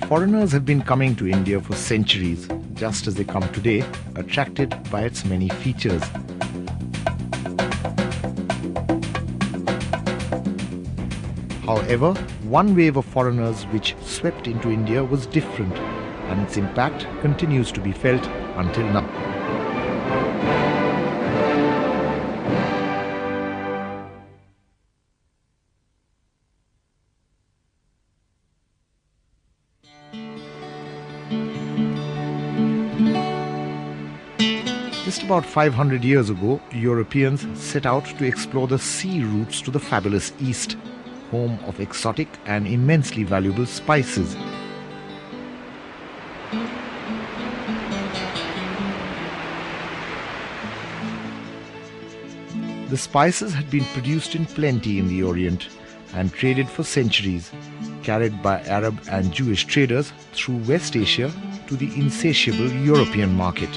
Foreigners have been coming to India for centuries, just as they come today, attracted by its many features. However, one wave of foreigners which swept into India was different, and its impact continues to be felt until now. Just about 500 years ago, Europeans set out to explore the sea routes to the fabulous East, home of exotic and immensely valuable spices. The spices had been produced in plenty in the Orient and traded for centuries, carried by Arab and Jewish traders through West Asia to the insatiable European market.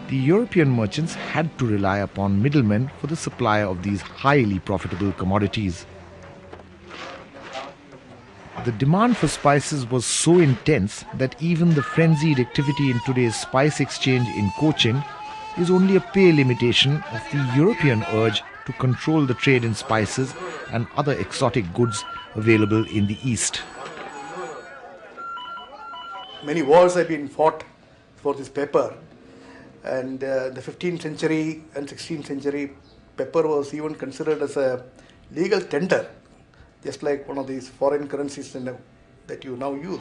The European merchants had to rely upon middlemen for the supply of these highly profitable commodities. The demand for spices was so intense that even the frenzied activity in today's spice exchange in Cochin is only a pale imitation of the European urge to control the trade in spices and other exotic goods available in the East. Many wars have been fought for this pepper. And the 15th century and 16th century, pepper was even considered as a legal tender, just like one of these foreign currencies that you now use.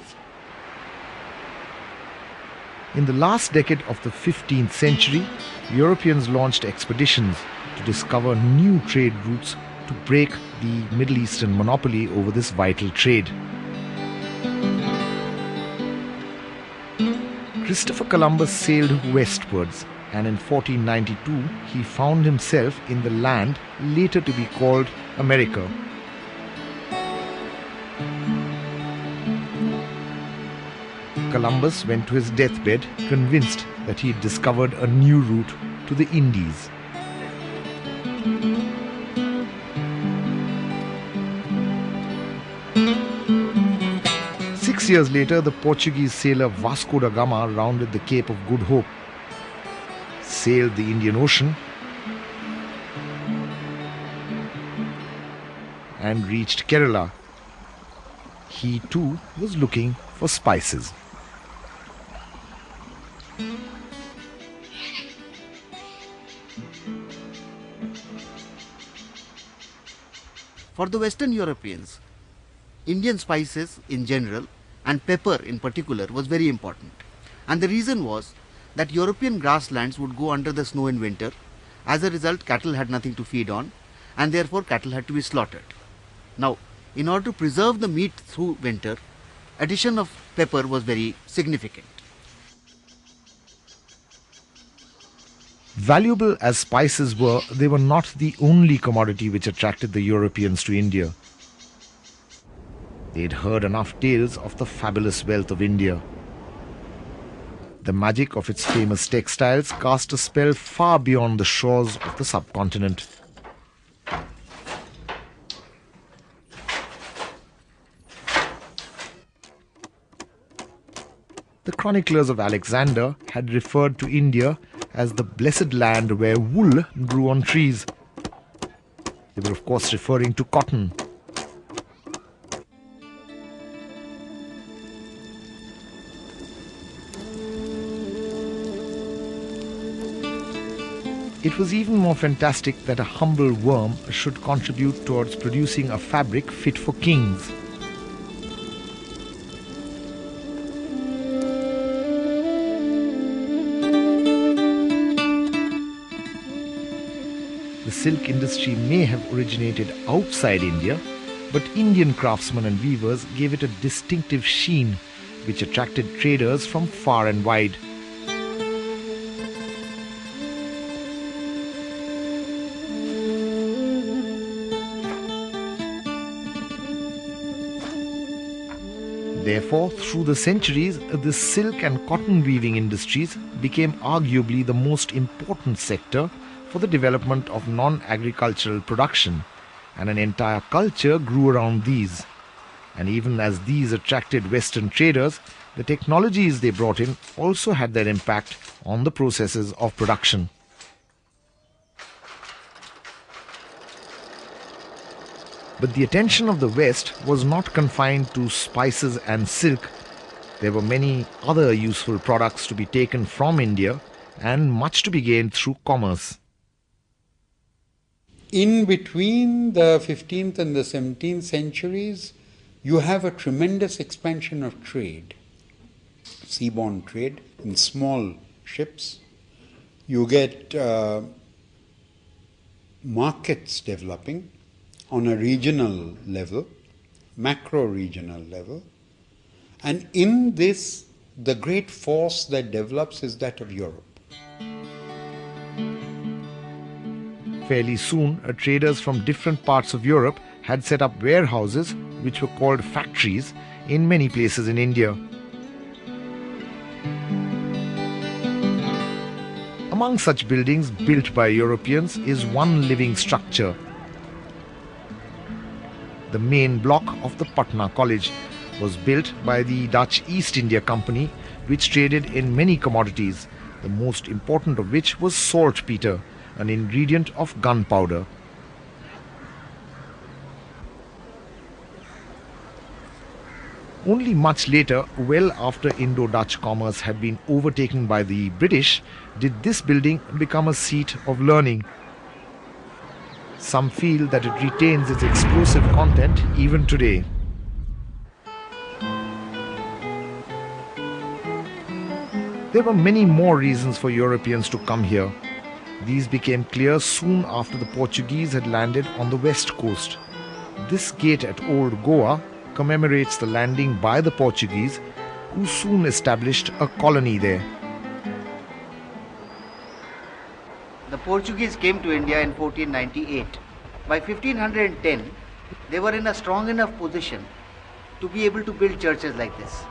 In the last decade of the 15th century, Europeans launched expeditions to discover new trade routes to break the Middle Eastern monopoly over this vital trade. Christopher Columbus sailed westwards, and in 1492 he found himself in the land later to be called America. Columbus went to his deathbed convinced that he had discovered a new route to the Indies. Six years later, the Portuguese sailor Vasco da Gama rounded the Cape of Good Hope, sailed the Indian Ocean, and reached Kerala. He too was looking for spices. For the Western Europeans, Indian spices in general and pepper in particular was very important. And the reason was that European grasslands would go under the snow in winter. As a result, cattle had nothing to feed on, and therefore cattle had to be slaughtered. Now, in order to preserve the meat through winter, addition of pepper was very significant. Valuable as spices were, they were not the only commodity which attracted the Europeans to India. They'd heard enough tales of the fabulous wealth of India. The magic of its famous textiles cast a spell far beyond the shores of the subcontinent. The chroniclers of Alexander had referred to India as the blessed land where wool grew on trees. They were of course referring to cotton. It was even more fantastic that a humble worm should contribute towards producing a fabric fit for kings. The silk industry may have originated outside India, but Indian craftsmen and weavers gave it a distinctive sheen which attracted traders from far and wide. Therefore, through the centuries, the silk and cotton weaving industries became arguably the most important sector for the development of non-agricultural production, and an entire culture grew around these. And even as these attracted Western traders, the technologies they brought in also had their impact on the processes of production. But the attention of the West was not confined to spices and silk. There were many other useful products to be taken from India and much to be gained through commerce. In between the 15th and the 17th centuries, you have a tremendous expansion of trade, seaborne trade in small ships. You get markets developing on a regional level, macro-regional level. And in this, the great force that develops is that of Europe. Fairly soon, traders from different parts of Europe had set up warehouses, which were called factories, in many places in India. Among such buildings built by Europeans is one living structure. The main block of the Patna College was built by the Dutch East India Company, which traded in many commodities, the most important of which was saltpeter, an ingredient of gunpowder. Only much later, well after Indo-Dutch commerce had been overtaken by the British, did this building become a seat of learning. Some feel that it retains its explosive content even today. There were many more reasons for Europeans to come here. These became clear soon after the Portuguese had landed on the west coast. This gate at Old Goa commemorates the landing by the Portuguese, who soon established a colony there. The Portuguese came to India in 1498. By 1510, they were in a strong enough position to be able to build churches like this.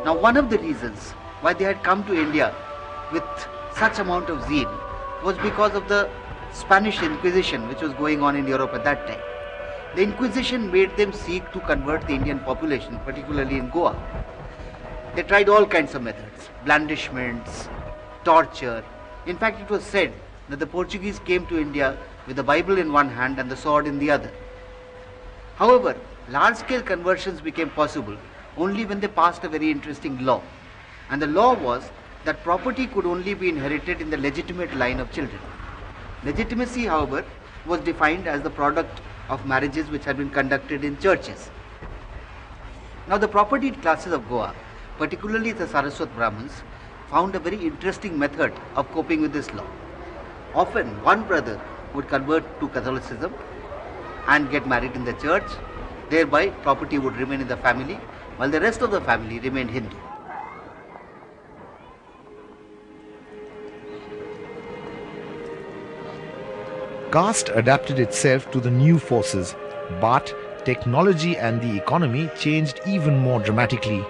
Now, one of the reasons why they had come to India with such amount of zeal was because of the Spanish Inquisition which was going on in Europe at that time. The Inquisition made them seek to convert the Indian population, particularly in Goa. They tried all kinds of methods, blandishments, torture. In fact, it was said that the Portuguese came to India with the Bible in one hand and the sword in the other. However, large-scale conversions became possible only when they passed a very interesting law. And the law was that property could only be inherited in the legitimate line of children. Legitimacy, however, was defined as the product of marriages which had been conducted in churches. Now, the propertied classes of Goa, particularly the Saraswat Brahmins, found a very interesting method of coping with this law. Often, one brother would convert to Catholicism and get married in the church. Thereby, property would remain in the family, while the rest of the family remained Hindu. Caste adapted itself to the new forces, but technology and the economy changed even more dramatically.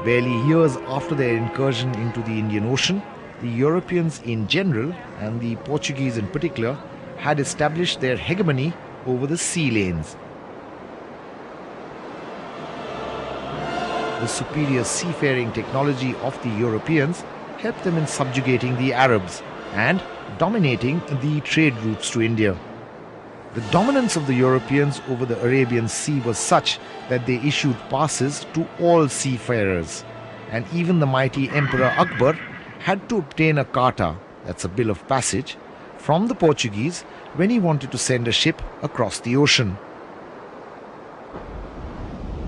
Barely years after their incursion into the Indian Ocean, the Europeans in general and the Portuguese in particular had established their hegemony over the sea lanes. The superior seafaring technology of the Europeans helped them in subjugating the Arabs and dominating the trade routes to India. The dominance of the Europeans over the Arabian Sea was such that they issued passes to all seafarers, and even the mighty Emperor Akbar had to obtain a carta, that's a bill of passage, from the Portuguese when he wanted to send a ship across the ocean.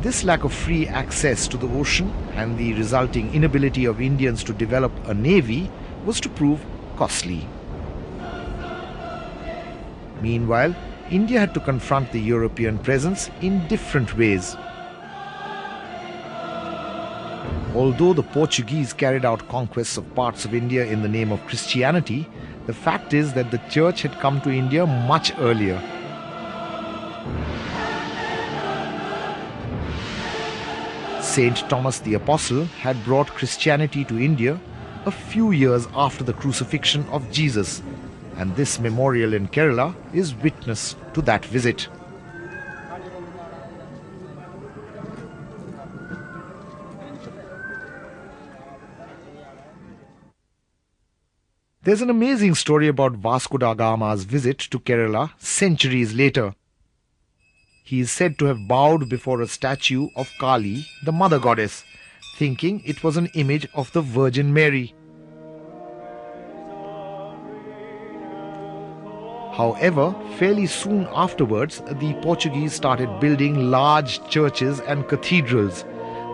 This lack of free access to the ocean and the resulting inability of Indians to develop a navy was to prove costly. Meanwhile, India had to confront the European presence in different ways. Although the Portuguese carried out conquests of parts of India in the name of Christianity, the fact is that the church had come to India much earlier. Saint Thomas the Apostle had brought Christianity to India a few years after the crucifixion of Jesus, and this memorial in Kerala is witness to that visit. There's an amazing story about Vasco da Gama's visit to Kerala centuries later. He is said to have bowed before a statue of Kali, the mother goddess, thinking it was an image of the Virgin Mary. However, fairly soon afterwards, the Portuguese started building large churches and cathedrals.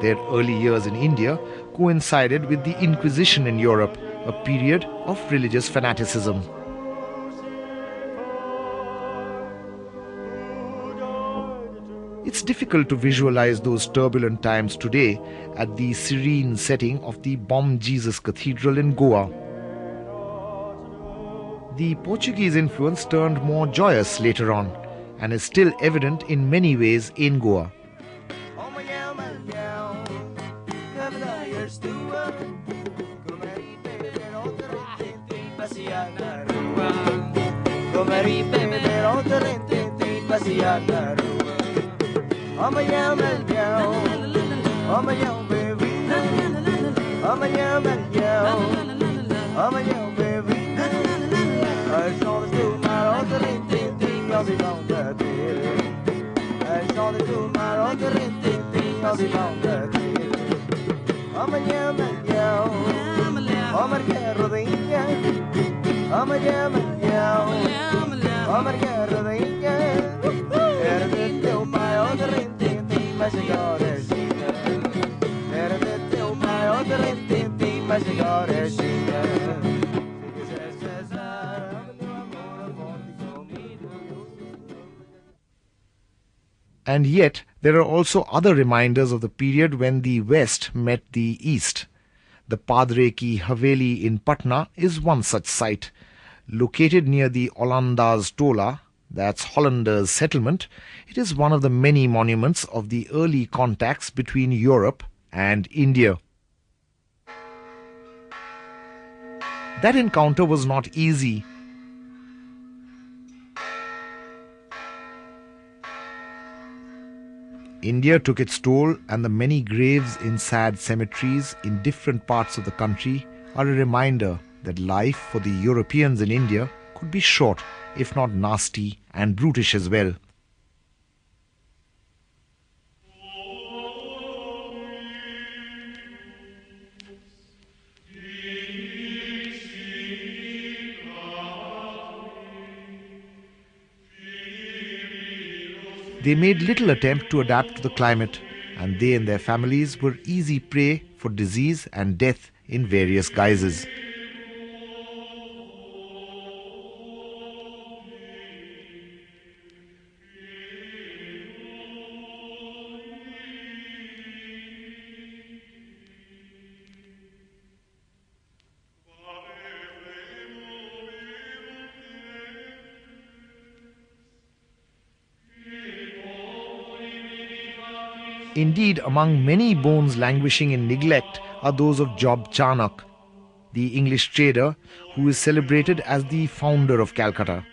Their early years in India coincided with the Inquisition in Europe, a period of religious fanaticism. It's difficult to visualize those turbulent times today at the serene setting of the Bom Jesus Cathedral in Goa. The Portuguese influence turned more joyous later on and is still evident in many ways in Goa. And yet, there are also other reminders of the period when the West met the East. The Padre Ki Haveli in Patna is one such site. Located near the Olandas Tola, that's Hollanders' settlement, it is one of the many monuments of the early contacts between Europe and India. That encounter was not easy. India took its toll, and the many graves in sad cemeteries in different parts of the country are a reminder that life for the Europeans in India could be short, if not nasty and brutish as well. They made little attempt to adapt to the climate, and they and their families were easy prey for disease and death in various guises. Indeed, among many bones languishing in neglect are those of Job Charnock, the English trader who is celebrated as the founder of Calcutta.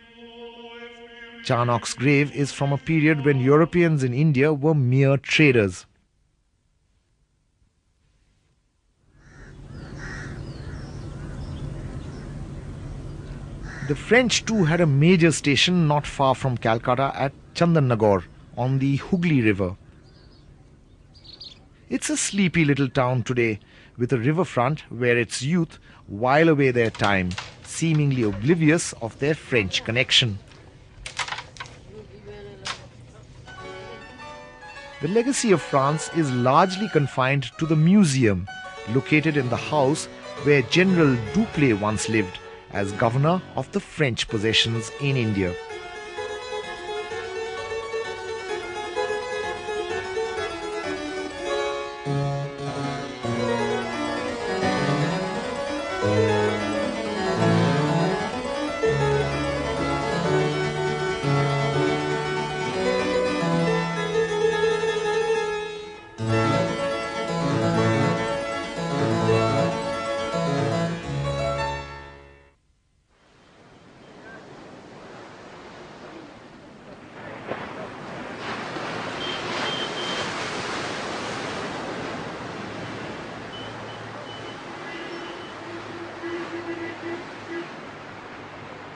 Charnock's grave is from a period when Europeans in India were mere traders. The French too had a major station not far from Calcutta at Chandannagore on the Hooghly River. It's a sleepy little town today, with a riverfront where its youth while away their time, seemingly oblivious of their French connection. The legacy of France is largely confined to the museum, located in the house where General Dupleix once lived as governor of the French possessions in India.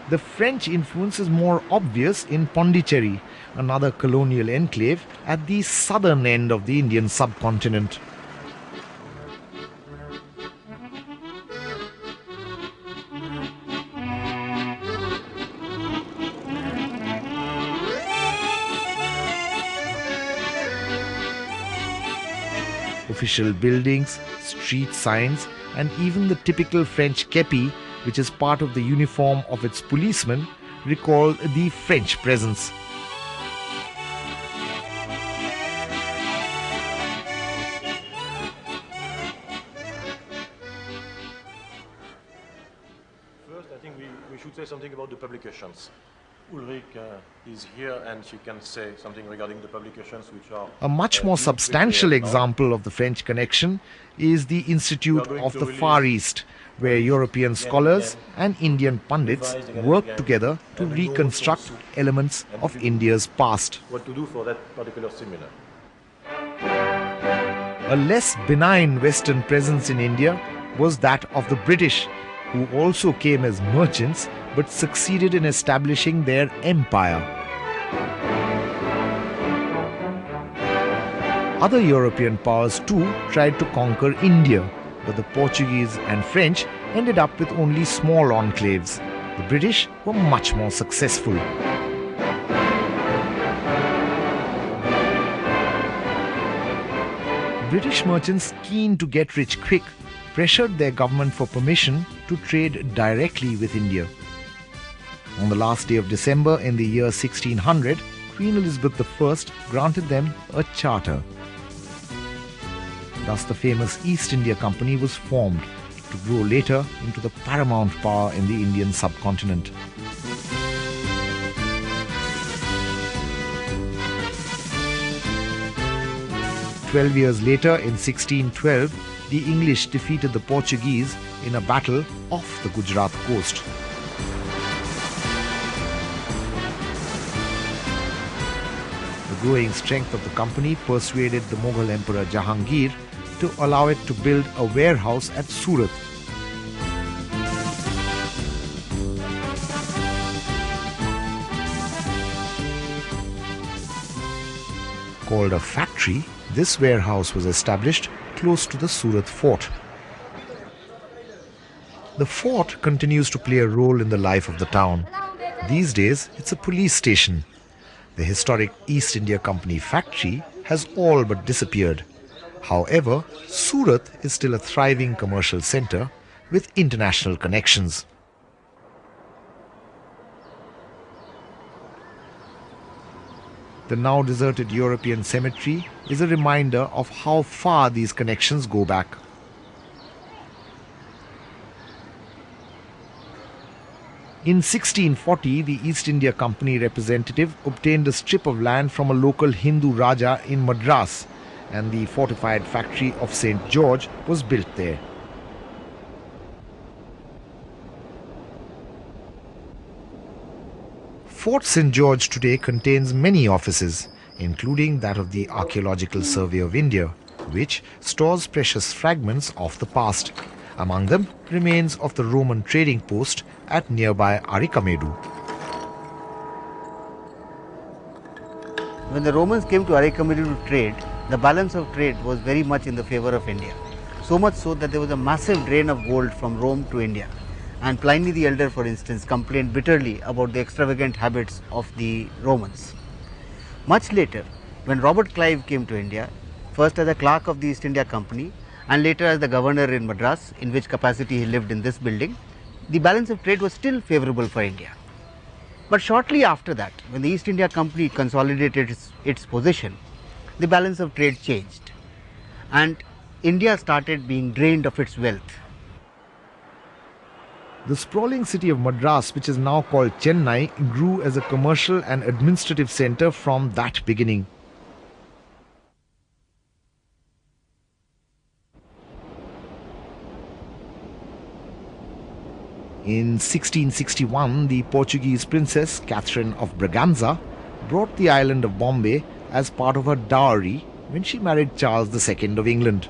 The French influence is more obvious in Pondicherry, another colonial enclave at the southern end of the Indian subcontinent. Official buildings, street signs, and even the typical French kepi, which is part of the uniform of its policemen, recall the French presence. First, I think we should say something about the publications. Ulrich is here and she can say something regarding the publications which are... A much more substantial example of the French connection is the Institute of the Far East, where European scholars and Indian pundits work together to reconstruct elements of India's past. What to do for that particular seminar. A less benign Western presence in India was that of the British, who also came as merchants but succeeded in establishing their empire. Other European powers too tried to conquer India, but the Portuguese and French ended up with only small enclaves. The British were much more successful. British merchants, keen to get rich quick, pressured their government for permission to trade directly with India. On the last day of December in the year 1600, Queen Elizabeth I granted them a charter. Thus the famous East India Company was formed, to grow later into the paramount power in the Indian subcontinent. "12 years later, in 1612, the English defeated the Portuguese in a battle off the Gujarat coast. The growing strength of the company persuaded the Mughal Emperor Jahangir to allow it to build a warehouse at Surat. Called a factory, this warehouse was established close to the Surat fort. The fort continues to play a role in the life of the town. These days, it's a police station. The historic East India Company factory has all but disappeared. However, Surat is still a thriving commercial centre with international connections. The now deserted European cemetery is a reminder of how far these connections go back. In 1640, the East India Company representative obtained a strip of land from a local Hindu Raja in Madras, and the fortified factory of St. George was built there. Fort St. George today contains many offices, including that of the Archaeological Survey of India, which stores precious fragments of the past. Among them, remains of the Roman trading post at nearby Arikamedu. When the Romans came to Arikamedu to trade, the balance of trade was very much in the favor of India. So much so that there was a massive drain of gold from Rome to India. And Pliny the Elder, for instance, complained bitterly about the extravagant habits of the Romans. Much later, when Robert Clive came to India, first as a clerk of the East India Company and later as the governor in Madras, in which capacity he lived in this building, the balance of trade was still favorable for India. But shortly after that, when the East India Company consolidated its position, the balance of trade changed and India started being drained of its wealth. The sprawling city of Madras, which is now called Chennai, grew as a commercial and administrative centre from that beginning. In 1661, the Portuguese princess Catherine of Braganza brought the island of Bombay as part of her dowry when she married Charles II of England.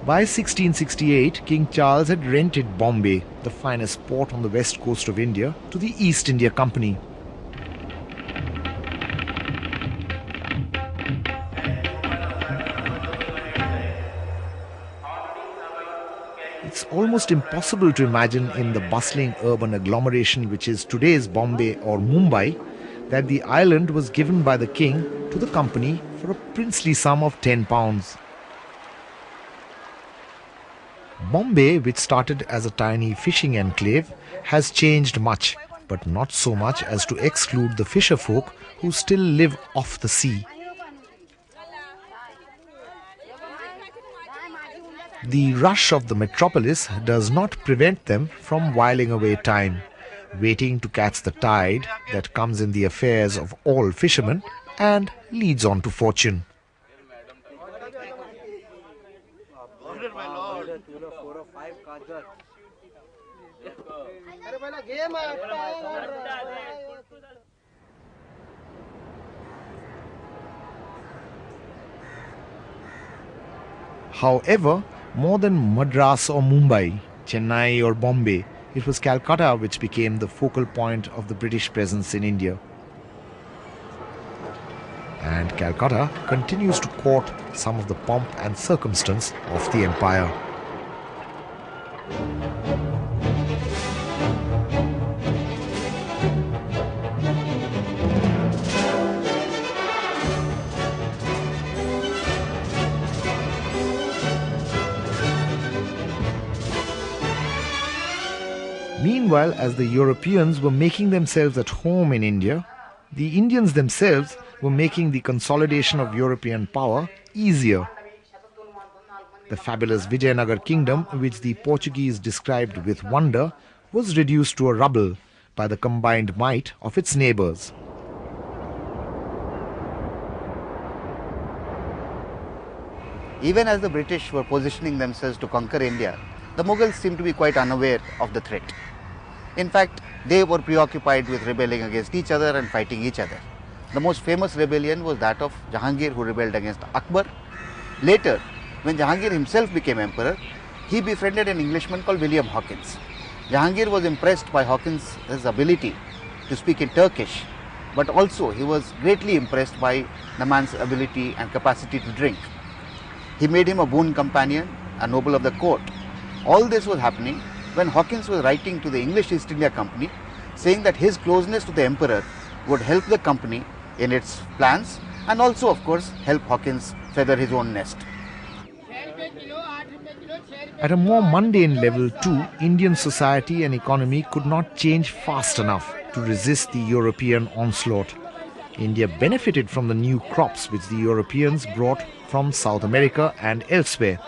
By 1668, King Charles had rented Bombay, the finest port on the west coast of India, to the East India Company. It's almost impossible to imagine in the bustling urban agglomeration which is today's Bombay or Mumbai that the island was given by the king to the company for a princely sum of £10. Bombay, which started as a tiny fishing enclave, has changed much, but not so much as to exclude the fisher folk who still live off the sea. The rush of the metropolis does not prevent them from whiling away time, waiting to catch the tide that comes in the affairs of all fishermen and leads on to fortune. However, more than Madras or Mumbai, Chennai or Bombay, it was Calcutta which became the focal point of the British presence in India. And Calcutta continues to court some of the pomp and circumstance of the empire. Meanwhile, as the Europeans were making themselves at home in India, the Indians themselves were making the consolidation of European power easier. The fabulous Vijayanagar kingdom, which the Portuguese described with wonder, was reduced to a rubble by the combined might of its neighbours. Even as the British were positioning themselves to conquer India, the Mughals seemed to be quite unaware of the threat. In fact, they were preoccupied with rebelling against each other and fighting each other. The most famous rebellion was that of Jahangir, who rebelled against Akbar. Later, when Jahangir himself became emperor, he befriended an Englishman called William Hawkins. Jahangir was impressed by Hawkins' ability to speak in Turkish, but also he was greatly impressed by the man's ability and capacity to drink. He made him a boon companion, a noble of the court. All this was happening when Hawkins was writing to the English East India Company saying that his closeness to the emperor would help the company in its plans and also, of course, help Hawkins feather his own nest. At a more mundane level too, Indian society and economy could not change fast enough to resist the European onslaught. India benefited from the new crops which the Europeans brought from South America and elsewhere.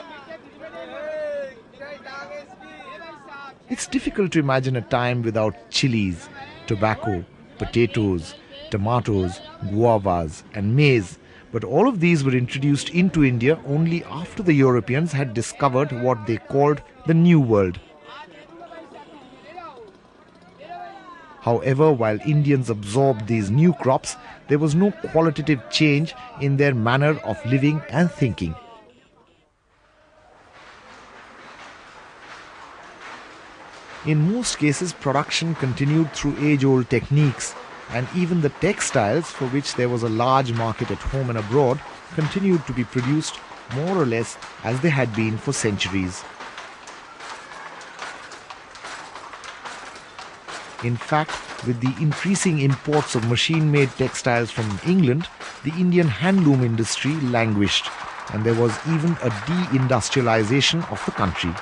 It's difficult to imagine a time without chilies, tobacco, potatoes, tomatoes, guavas and maize, but all of these were introduced into India only after the Europeans had discovered what they called the New World. However, while Indians absorbed these new crops, there was no qualitative change in their manner of living and thinking. In most cases, production continued through age-old techniques, and even the textiles, for which there was a large market at home and abroad, continued to be produced more or less as they had been for centuries. In fact, with the increasing imports of machine-made textiles from England, the Indian handloom industry languished, and there was even a de-industrialization of the country.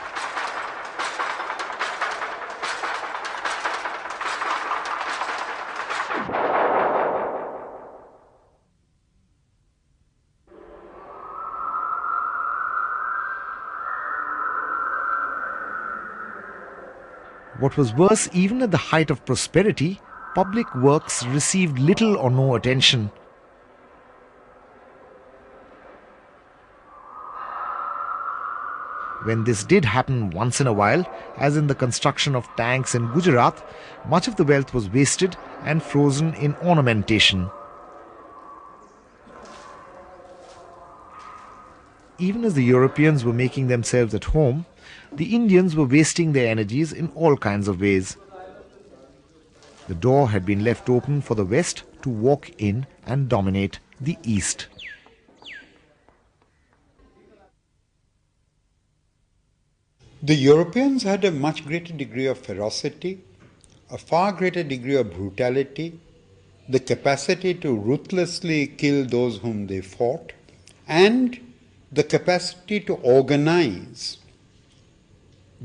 What was worse, even at the height of prosperity, public works received little or no attention. When this did happen once in a while, as in the construction of tanks in Gujarat, much of the wealth was wasted and frozen in ornamentation. even as the Europeans were making themselves at home, the Indians were wasting their energies in all kinds of ways. The door had been left open for the West to walk in and dominate the East. The Europeans had a much greater degree of ferocity, a far greater degree of brutality, the capacity to ruthlessly kill those whom they fought, and the capacity to organize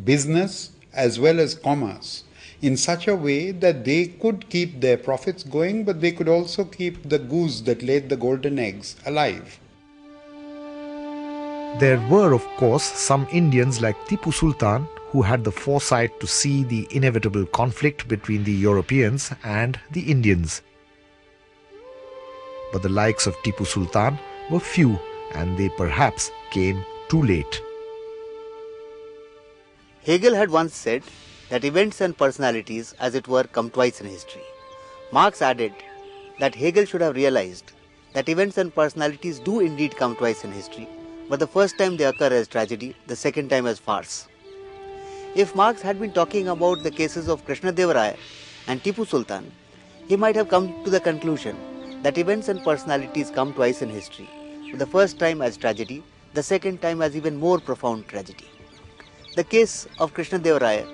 business as well as commerce in such a way that they could keep their profits going, but they could also keep the goose that laid the golden eggs alive. There were, of course, some Indians like Tipu Sultan who had the foresight to see the inevitable conflict between the Europeans and the Indians. But the likes of Tipu Sultan were few, and they perhaps came too late. Hegel had once said that events and personalities, as it were, come twice in history. Marx added that Hegel should have realized that events and personalities do indeed come twice in history, but the first time they occur as tragedy, the second time as farce. If Marx had been talking about the cases of Krishnadevaraya and Tipu Sultan, he might have come to the conclusion that events and personalities come twice in history, the first time as tragedy, the second time as even more profound tragedy. The case of Krishnadevaraya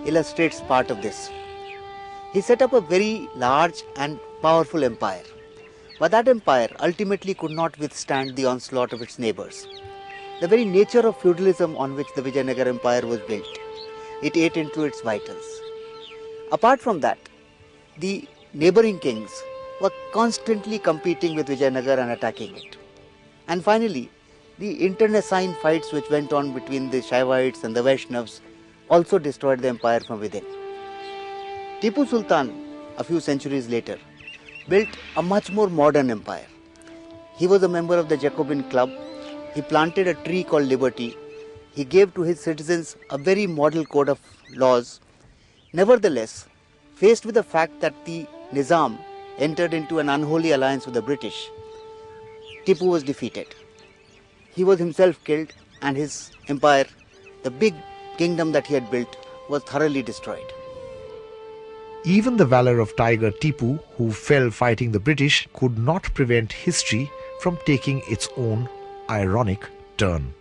illustrates part of this. He set up a very large and powerful empire, but that empire ultimately could not withstand the onslaught of its neighbors. The very nature of feudalism on which the Vijayanagara Empire was built, it ate into its vitals. Apart from that, the neighboring kings were constantly competing with Vijayanagara and attacking it. And finally, the internecine fights which went on between the Shaivites and the Vaishnavas also destroyed the empire from within. Tipu Sultan, a few centuries later, built a much more modern empire. He was a member of the Jacobin Club. He planted a tree called Liberty. He gave to his citizens a very model code of laws. Nevertheless, faced with the fact that the Nizam entered into an unholy alliance with the British, Tipu was defeated. He was himself killed, and his empire, the big kingdom that he had built, was thoroughly destroyed. Even the valor of Tiger Tipu, who fell fighting the British, could not prevent history from taking its own ironic turn.